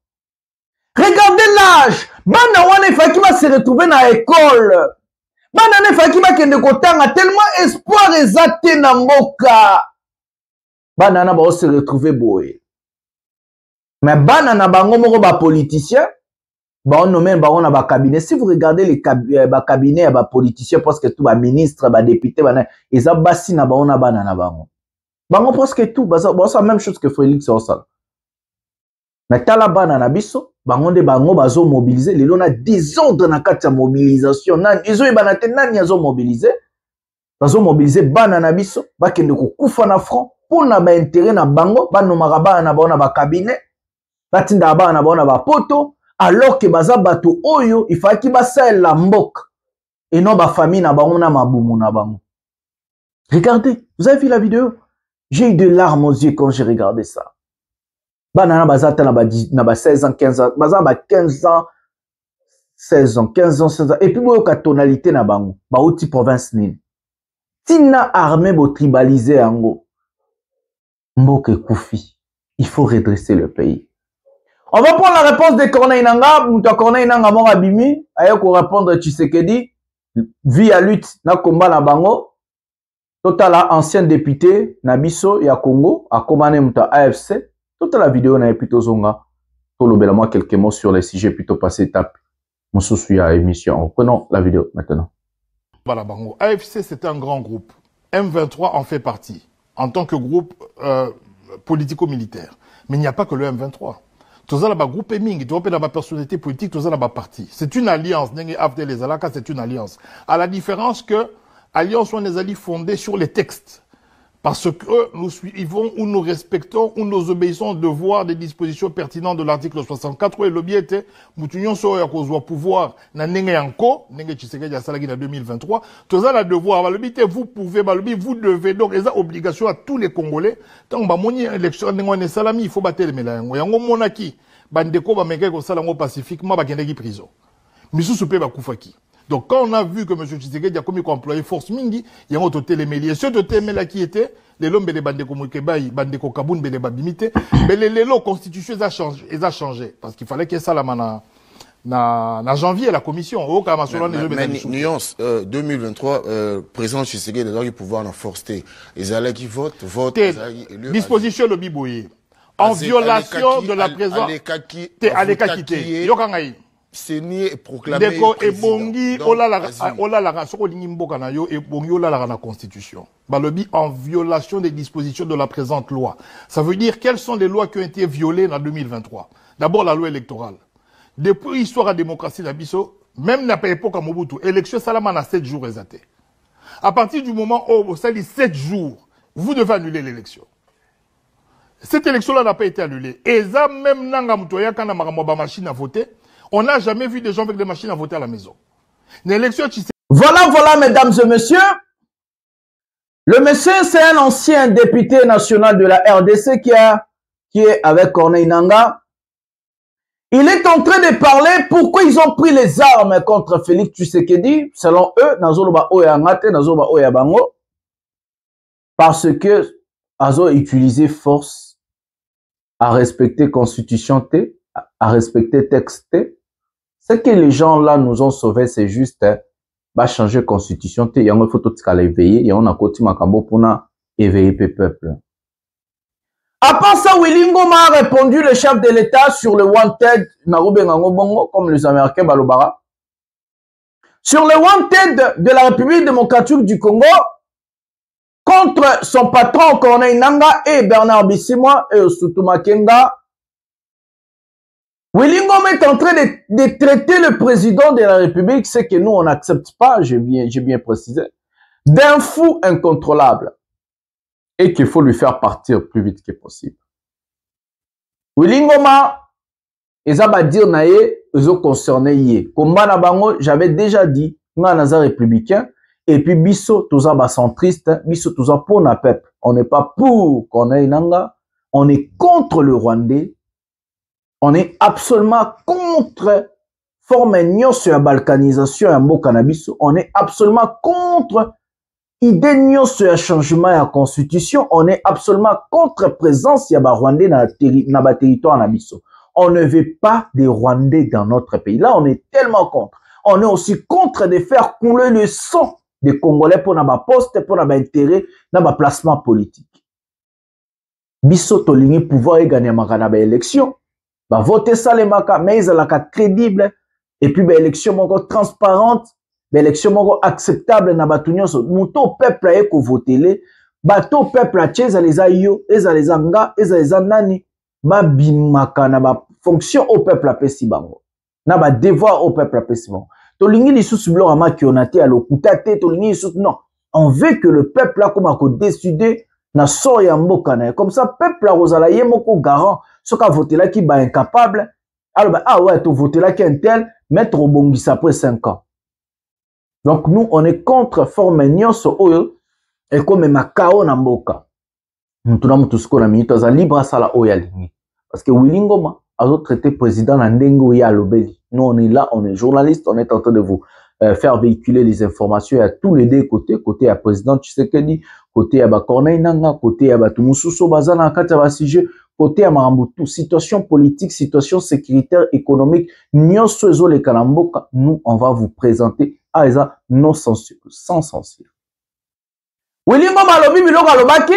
Regardez l'âge. Bana wana ifaki va se retrouver dans l'école. Bana ne faki ba kende kotanga tellement espoir ezate na mboka. Bana na ba se retrouver boye. Mais bana na bango moko ba politicien, ba on nomme ba on a ba cabinet. Si vous regardez les cabinets ba politiciens presque tout ba ministre, ba député, ba eza basi na ba on a bana na bango. Bango presque tout ba ça même chose que Félix Osal. Mais tala bana na biso bango de bango bazo mobiliser lelo na désordre na kati ya mobilisation nani izo ebana te nani azo mobiliser bana na biso bakende kokufa na front pona ba intérêt na bango banomaka bana na bango na ba cabinet batinda bana na bango na ba poto alors que baza bato oyo ifaki basalela mboka et non ba famille na bango na mabumu na bango. Regardez, vous avez vu la vidéo? J'ai eu de larmes aux yeux quand j'ai regardé ça. Banana bazata na ba 16 ans, 15 ans, bazana ba 15 ans, 16 ans, 15 ans, 16 ans. Et puis boyo ka tonalité na bango, ba outi province nini. Tina armée bo tribalisé ango. Mboke koufi. Il faut redresser le pays. On va prendre la réponse de Corneille Nanga, Mouta Corneille Nanga Mora Bimi, ayo ko répondre Tshisekedi, vie à lutte na combat na bango. Totala ancien député na biso ya Congo, a commandé Mouta AFC. Toute la vidéo n'a plutôt zonga. Pour le moi quelques mots sur les sujets plutôt passé étape. Mon souci à émission. Prenons la vidéo maintenant. Voilà, Bango. AFC, c'est un grand groupe. M23 en fait partie. En tant que groupe politico-militaire. Mais il n'y a pas que le M23. Tout ça là-bas, groupe Eming, tu vois, la personnalité politique, tout ça là-bas, parti. C'est une alliance. C'est une alliance. À la différence que alliance, on les alliés fondée sur les textes. Parce que nous suivons ou nous respectons ou nous obéissons aux devoirs des dispositions pertinentes de l'article 64 où le biais était Moutunion sur le pouvoir na nenge yanko nenge Tshisekedi asalaki na 2023 tout ça la devoir le biais vous pouvez vous devez donc les obligation à tous les Congolais tant ba moni élection nenge salami il faut battre les yango yango monaki bandeko bameke ko sala ngo pacifiquement ba kendeki prison. Misusu pe ba kufaki. Donc quand on a vu que M. Tshisekedi a commis employé force mingi, il y a un autre télémélier. Ce télémélier qui était, les lombes de bandeko Mukebaï, bandeko Kaboun, bele babimite, mais les lots constitutions ils a changé. Parce qu'il fallait qu'il y ait ça là, na janvier, la commission. Mais nuance, 2023, président Tshisekedi a eu pouvoir en force. Ils allaient qui votent. Disposition le biboye. En violation de la présence. Alekakite. Yokangaï. C'est nié proclamé Deko ebongi ola soko lingi mboka na yo ebongi ola la constitution. Balobi en violation des dispositions de la présente loi. Ça veut dire quelles sont les lois qui ont été violées en 2023. D'abord la loi électorale. Depuis l'histoire de la démocratie d'Abisso, même n'a pas époque à Mobutu, élection Salaman a 7 jours exaté. À partir du moment où vous savez 7 jours, vous devez annuler l'élection. Cette élection-là n'a pas été annulée. Et ça même nanga mutoya kana makamwa machine à voter. On n'a jamais vu des gens avec des machines à voter à la maison. Voilà, mesdames et messieurs. Le monsieur, c'est un ancien député national de la RDC qui est avec Corneille Nangaa. Il est en train de parler pourquoi ils ont pris les armes contre Félix Tshisekedi, selon eux, parce que ils ont utilisé force à respecter Constitution, à respecter texte. Ce que les gens là nous ont sauvé, c'est juste bah changer Constitution. Il y a une photo de l'éveiller, il y a un côté makambo pour éveiller le peuple. À part ça, Willy Ngoma a répondu, le chef de l'État, sur le wanted Bongo, comme les Américains Balobara. Sur le wanted de la République démocratique du Congo, contre son patron Corneille Nangaa et Bernard Bisimwa et Osutu Makenga, Willy Ngoma est en train de traiter le président de la République, ce que nous on n'accepte pas, j'ai bien précisé, d'un fou incontrôlable et qu'il faut lui faire partir plus vite que possible. Willy Ngoma, ils ont dire naïe, ils ont concerné yé. Combat na bango, j'avais déjà dit, nous on est républicain et puis biso tous bas centriste, biso tous pour na peuple. On n'est pas pour Corneille Nangaa, on est contre le Rwandais. On est absolument contre forme sur la balkanisation et la cannabis. On est absolument contre idée sur le changement de la constitution. On est absolument contre présence de Rwandais dans le territoire nabiso. On ne veut pas des Rwandais dans notre pays. Là, on est tellement contre. On est aussi contre de faire couler le sang des Congolais pour notre poste, pour notre intérêt, dans notre placement politique. Biso tolingi pouvoir et gagner ma élection. Bah, voter ça les maka, mais ils ont la crédible, et puis, bah, élection transparente, bah, élection acceptable, na batunyo so, mouto peuple a eko voter les, bato peuple a tcheza les ayo, eza les anga, eza les anani, bah, bimaka, na ba fonction au peuple a pesi bango, na ba devoir au peuple a pesi bango. To lingi li sous blanc à makionate à l'okutate, to lingi sous, non, on veut que le peuple a comme à décider, na so ya mboka na, comme ça, peuple a rosala yemoko garant, ce qu'a voté là qui est incapable, alors ben, ah ouais, tu voté là qui est un tel, mettre au bongis après 5 ans. Donc nous, on est contre forme so oyo, et comme makao na mboka. Nous tournons tout ce qu'on a mis, tu as libre à ça là oya lingi. Parce que Willy Ngoma a traité président na ndengo ya lobeli. Nous, on est là, on est journaliste, on est en train de vous faire véhiculer les informations à tous les deux côtés, côté à président Tshisekedi, côté à Corneille Nangaa, côté à Tumususo Bazana, kata ba sujet, côté à Marambutu, situation politique, situation sécuritaire, économique, nyonso les kalamboka, nous, on va vous présenter à eza non censure, sans censure. Willy Ngoma lobi biloko alobaki,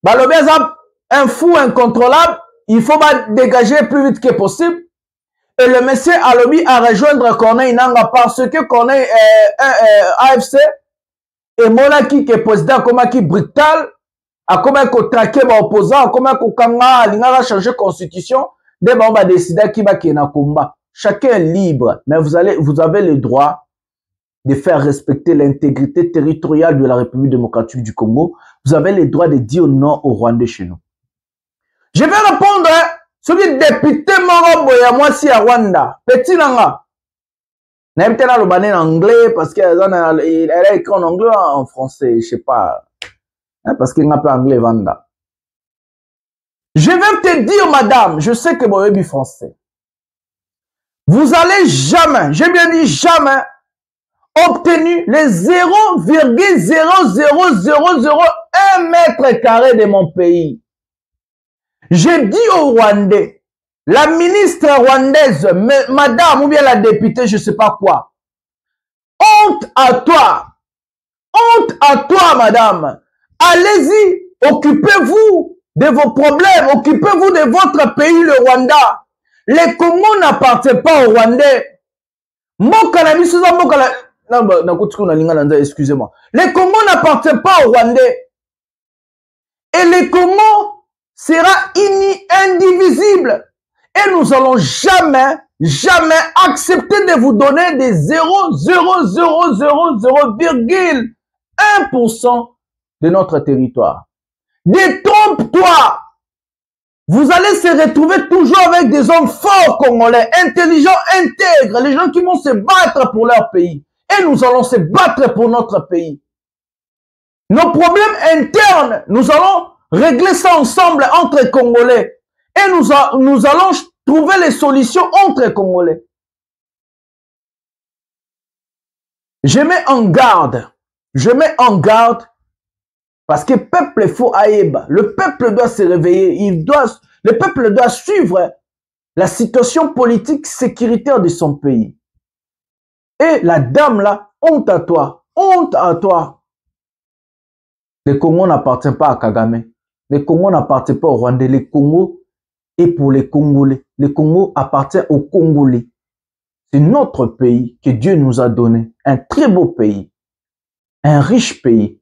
balobi eza un fou incontrôlable, il faut dégager plus vite que possible. Et le monsieur alobi a rejoindre Corneille Nangaa parce que Corneille AFC et Molaki qui est président comme qui brutal, a comment qu'on traquer les opposants, comment qu'on a changé la constitution, dès qu'on va décider qui va qui na combat. Chacun est libre, mais vous avez le droit de faire respecter l'intégrité territoriale de la République démocratique du Congo. Vous avez le droit de dire non au Rwandais chez nous. Je vais répondre, celui député Morobo ya moi si à Rwanda, petit nanga. N'aime pas le banner en anglais parce qu'elle a écrit en anglais en français, je sais pas. Hein, parce qu'il n'a pas anglais Vanda. Je vais te dire, madame, je sais que vous êtes français. Vous allez jamais, j'ai bien dit jamais, obtenu les 0,00001 mètre carré de mon pays. J'ai dit au Rwandais, la ministre rwandaise, madame ou bien la députée, je ne sais pas quoi. Honte à toi. Honte à toi, madame. Allez-y, occupez-vous de vos problèmes, occupez-vous de votre pays, le Rwanda. Les Congo n'appartiennent pas aux Rwandais. Excusez-moi. Les Congo n'appartiennent pas aux Rwandais. Et les Congo sera indivisible. Et nous allons jamais accepter de vous donner des 0,1% de notre territoire. Détrompe-toi. Vous allez se retrouver toujours avec des hommes forts congolais, intelligents, intègres, les gens qui vont se battre pour leur pays. Et nous allons se battre pour notre pays. Nos problèmes internes, nous allons régler ça ensemble entre Congolais. Et nous allons trouver les solutions entre Congolais. Je mets en garde parce que le peuple faut aïeba. Le peuple doit se réveiller. Le peuple doit suivre la situation politique sécuritaire de son pays. Et la dame là, honte à toi. Honte à toi. Le Congo n'appartient pas à Kagame. Le Congo n'appartient pas au Rwanda. Le Congo est pour les Congolais. Le Congo appartient aux Congolais. C'est notre pays que Dieu nous a donné. Un très beau pays. Un riche pays.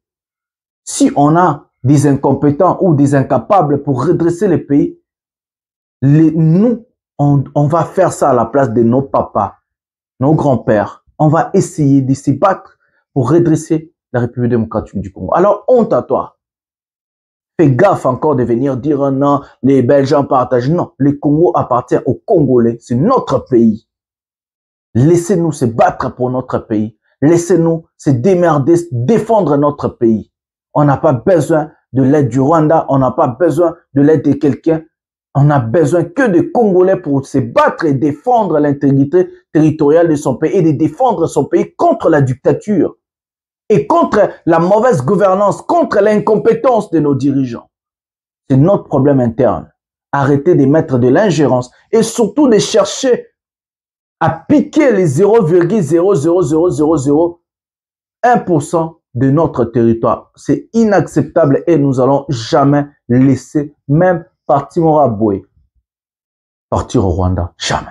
Si on a des incompétents ou des incapables pour redresser le pays, nous, on va faire ça à la place de nos papas, nos grands-pères. On va essayer de se battre pour redresser la République démocratique du Congo. Alors, honte à toi. Fais gaffe encore de venir dire oh non, les Belges en partagent. Non, le Congo appartient aux Congolais. C'est notre pays. Laissez-nous se battre pour notre pays. Laissez-nous se démerder, défendre notre pays. On n'a pas besoin de l'aide du Rwanda. On n'a pas besoin de l'aide de quelqu'un. On n'a besoin que de Congolais pour se battre et défendre l'intégrité territoriale de son pays et de défendre son pays contre la dictature et contre la mauvaise gouvernance, contre l'incompétence de nos dirigeants. C'est notre problème interne. Arrêtez de mettre de l'ingérence et surtout de chercher à piquer les 0,00001% de notre territoire. C'est inacceptable et nous allons jamais laisser même partir au Raboué, partir au Rwanda. Jamais.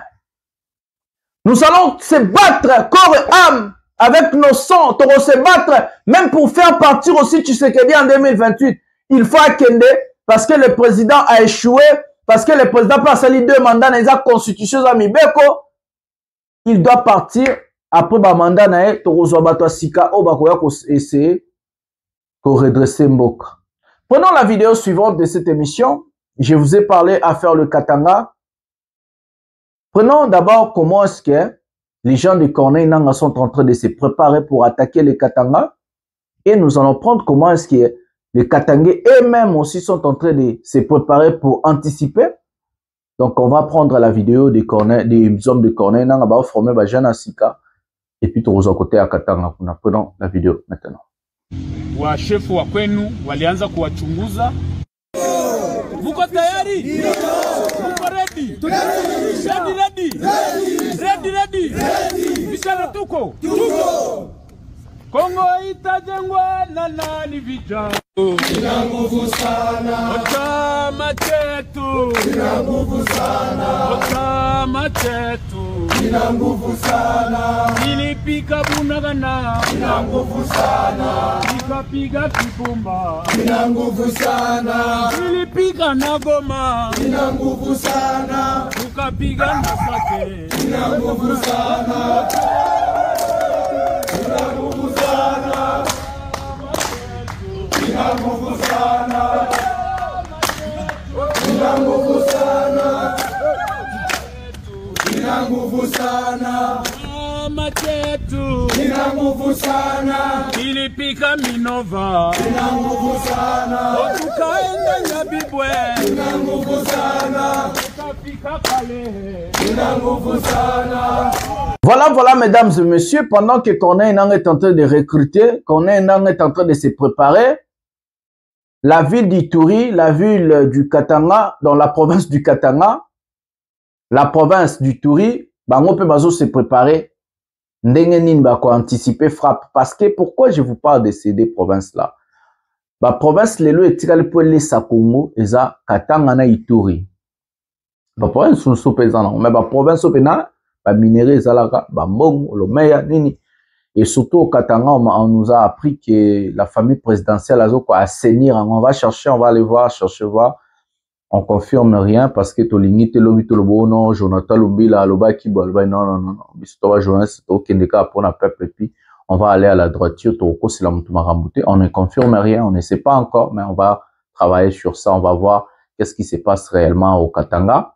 Nous allons se battre corps et âme avec nos sangs. On va se battre même pour faire partir aussi Tshisekedi en 2028. Il faut Akende parce que le président a échoué, parce que le président passe les 2 mandats dans la constitution à Mibeko. Il doit partir après le mandat na Sika essayer de redresser Mboka. Prenons la vidéo suivante de cette émission. Je vous ai parlé à faire le Katanga. Prenons d'abord comment est-ce que les gens de Corneille Nangaa sont en train de se préparer pour attaquer les Katanga. Et nous allons prendre comment est-ce que les Katangais eux-mêmes aussi sont en train de se préparer pour anticiper. Donc on va prendre la vidéo des hommes de Corneille Nangaa former Bajana Sika. Et puis tu vas côté à Katanga. Prenons la vidéo maintenant. Wa chef wa kwenu walianza kuwachunguza. Muko tayari? Ndio. Muko ready? Ready. Vijana tuko? Tuko. Kongo itajengwa na nani vijana? Ina nguvu sana. Chama chetu. Ina nguvu sana. Chama chetu. Ina nguvu sana. Nilipika Bunagana. Ina nguvu sana. Nikapiga Kibumba. Ina nguvu sana. Nilipika Nagoma. Ina nguvu sana. Tukapiga Masake. Ina nguvu sana. Ina nguvu sana. Ina nguvu sana. Ina nguvu sana. Ina nguvu sana. chama chetu kina nguvu sana, kilipika Minova kina nguvu sana, tukaenda Nyabibwe kina nguvu sana, tukafika Kalehe kina nguvu sana. Voilà, mesdames et messieurs, pendant que Corneille Nangaa est en train de recruter, Corneille Nangaa est en train de se préparer, la ville d'Ituri, la ville du Katanga, dans la province du Katanga, la province du Ituri, bango pe bazo se préparer, ndenge nini ba ko anticiper frappe. Parce que pourquoi je vous parle de ces deux provinces-là? Ba province lelo etikali po lesa Congo, eza Katanga na Ituri. Ba province sont pesant, mais ba province opena ba minerai ezalaka, ba mbongo, lomeya, nini. Et surtout au Katanga, on nous a appris que la famille présidentielle a quoi assainir. On va chercher, on va aller voir, chercher, voir. On confirme rien parce que Tolingi, Telobi, Tolobo, non, Jonathan Lumbila, Loba, Kibo, non. On va aller à la droiture, on ne confirme rien, on ne sait pas encore, mais on va travailler sur ça, on va voir qu'est-ce qui se passe réellement au Katanga.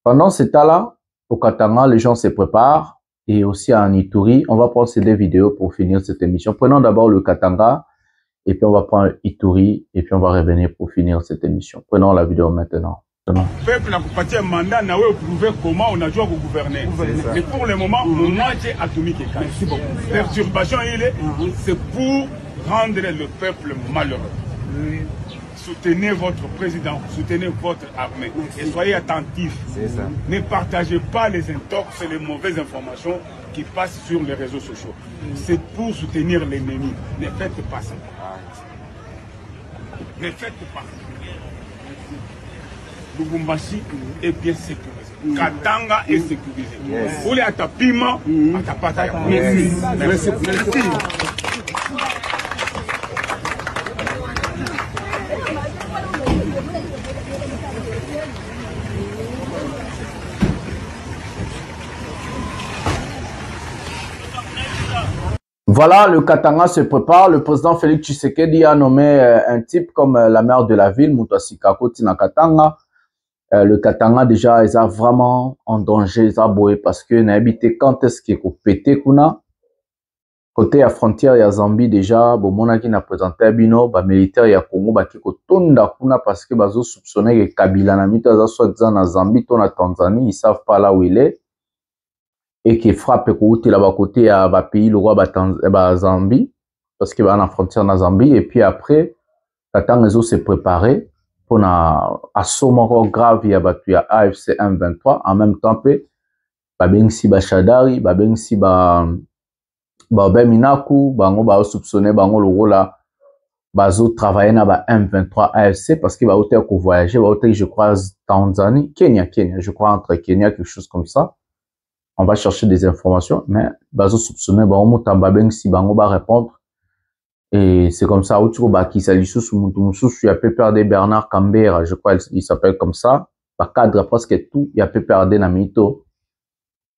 Pendant ce temps-là, au Katanga, les gens se préparent. Et aussi en Ituri, on va prendre ces deux vidéos pour finir cette émission. Prenons d'abord le Katanga, et puis on va prendre Ituri, et puis on va revenir pour finir cette émission. Prenons la vidéo maintenant. Le peuple a parti un mandat, n'a pas prouvé comment on a dû gouverner. Mais pour le moment, mon moitié atomique est calme. Merci beaucoup. Perturbation, c'est pour rendre le peuple malheureux. Soutenez votre président, soutenez votre armée et soyez attentifs. Ne partagez pas les intox et les mauvaises informations qui passent sur les réseaux sociaux. C'est pour soutenir l'ennemi. Ne faites pas ça. Ne faites pas ça. Lubumbashi est bien sécurisé. Katanga est sécurisé. Vous les atapima, atapata. Merci. Voilà, le Katanga se prépare. Le président Félix Tshisekedi a nommé un type comme la maire de la ville, Mutosika Kotina Katanga. Le Katanga, déjà, ils sont vraiment en danger, ils ont boé parce que n'habité quand est-ce qu'il faut péter kuna. Côté à frontière, il y a Zambie déjà, bon, mon qui n'a présenté à Bino, bah, militaire, il y a Congo, bah, qui tonda kuna parce que, bah, ils soupçonné que Kabila n'a mis soit disant na Zambie, ton à Tanzanie, ils savent pas là où il est. Et qui frappe là-bas côté à ba pays le roi Zambie parce que va en frontière na Zambie et puis après Katanga les autres s'est préparé pour un assaut grave il y a battu à AFC M23 en même temps pe ba bengsi ba Shadari ba bengsi ba Beminaku bango ba soupçonné bango le rôle là bazo travailler na ba M23 AFC parce que ba hôtel ko voyager ba hôtel je crois Tanzanie Kenya je crois entre Kenya quelque chose comme ça. On va chercher des informations, mais bazo soupçonné bango tambabeng si bango va répondre et c'est comme ça autour baki salisu mutu il y a PPRD Bernard Kambera, je crois il s'appelle comme ça, ba cadre presque tout, il y a PPRD na mito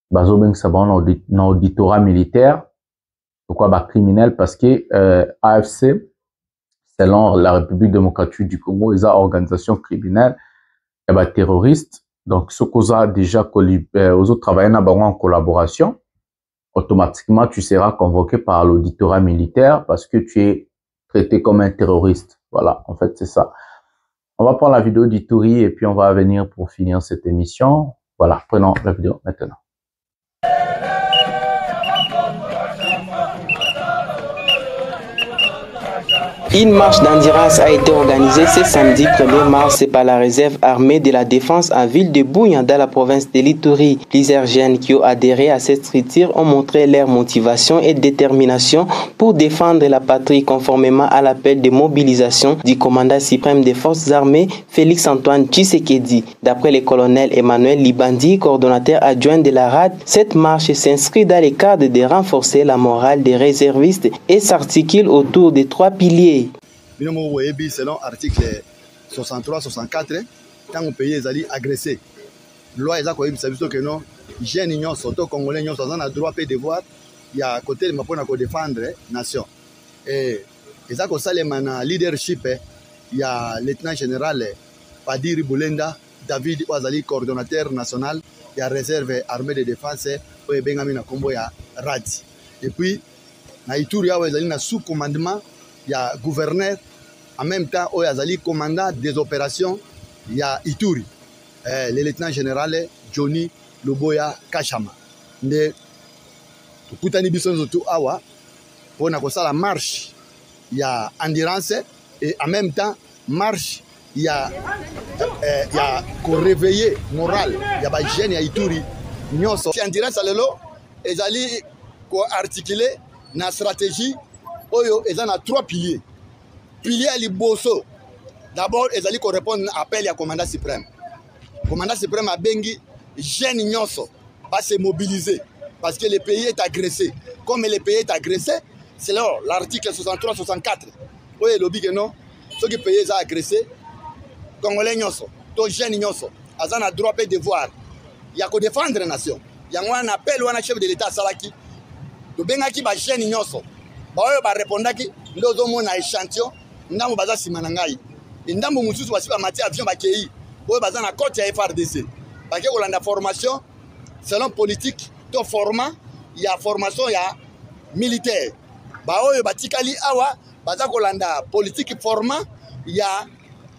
bazo beng ça dans auditorat militaire. Pourquoi ba criminel parce que AFC selon la République démocratique du Congo, ils ont organisation criminelle et ba terroriste. Donc, ce qu'on a déjà aux autres travailleurs en collaboration, automatiquement, tu seras convoqué par l'auditorat militaire parce que tu es traité comme un terroriste. Voilà, en fait, c'est ça. On va prendre la vidéo d'Ituri et puis on va venir pour finir cette émission. Voilà, prenons la vidéo maintenant. Une marche d'endurance a été organisée ce samedi 1er mars par la réserve armée de la défense en ville de Bunia dans la province de l'Ituri. Plusieurs jeunes qui ont adhéré à cette structure ont montré leur motivation et détermination pour défendre la patrie conformément à l'appel de mobilisation du commandant suprême des forces armées Félix-Antoine Tshisekedi. D'après le colonel Emmanuel Libandi, coordonnateur adjoint de la RAD, cette marche s'inscrit dans le cadre de renforcer la morale des réservistes et s'articule autour de 3 piliers. Selon l'article 63-64, quand un pays est agressé, la loi est que non, jeunes unions, surtout congolais, nous avons le droit et devoir, il y a à côté de ma pour défendre la nation. Et ça, le leadership, il y a le lieutenant général Padiri Boulenda, David Ouazali, coordonnateur national de la réserve armée de défense et Benjamin Kombo ya Radi. Et puis, na Ituri Ouazali na sous-commandement, il y a gouverneur, en même temps Ouazali commandant des opérations, il y a Ituri, le lieutenant général Johnny Loboya Kachama. De Kutani Bisson Zoto Awa, pour la marche, il y a endurance et en même temps, marche. Il y a réveillé moral, il y a des jeunes à Ituri. Si on dirait ça, ils allaient articuler une stratégie, ils ont 3 piliers. Pilier à l'Iboso. D'abord, ils allaient répondre à l'appel à commandant suprême. Le commandant suprême a bengi, jeunes Nyonso, va se mobiliser parce que le pays est agressé. Comme le pays est agressé, c'est l'article 63-64. Oui, le big non, ceux qui pays sont agressés. Congolais Nyonso, tous jeunes Nyonso, ils ont droit et devoir. Il y a que défendre la nation. Il y a un appel à un chef de l'État Salaki. Le Bengaki ba jeunes Nyonso. Ba répondre qui nous avons un échantillon, nous avons besoin de Simanangai. Nous avons besoin de matière avion bakei. Nous avons besoin de côté FRDC. Parce que la formation selon politique, tout format, il y a formation, il y a militaire. Ba oyo batikali awa, baza kolanda politique format, il y a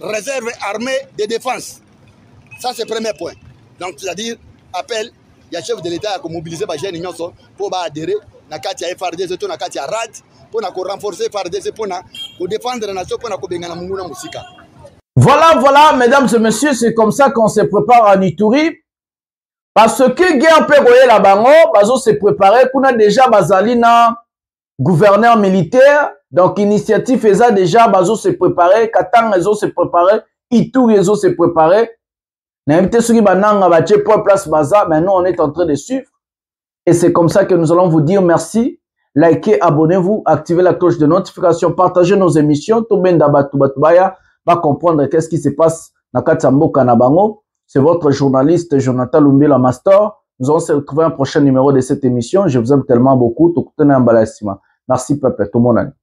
réserve armée de défense. Ça, c'est le premier point. Donc, c'est-à-dire, appel, il y a chef de l'État qui a mobilisé les jeunes pour adhérer à la FRDC, à la RAD, pour renforcer la FRDC, pour défendre la nation, pour défendre la musique. Voilà, mesdames et messieurs, c'est comme ça qu'on se prépare à Ituri. Parce que guerre peut la bango, bazo se préparer, qu'on a déjà bazalina gouverneur militaire. Donc, initiative est déjà, bazo se préparer, Katang ils se préparer, Ituri ils se préparer. N'importe qui bananga bache pour place baza, mais nous on est en train de suivre. Et c'est comme ça que nous allons vous dire merci. Likez, abonnez-vous, activez la cloche de notification, partagez nos émissions. Tout ben d'abatu batubaya va comprendre qu'est-ce qui se passe dans Katsambo Kanabango. C'est votre journaliste Jonathan Lumbila Master. Nous allons se retrouver un prochain numéro de cette émission. Je vous aime tellement beaucoup. Merci peuple, tout le monde.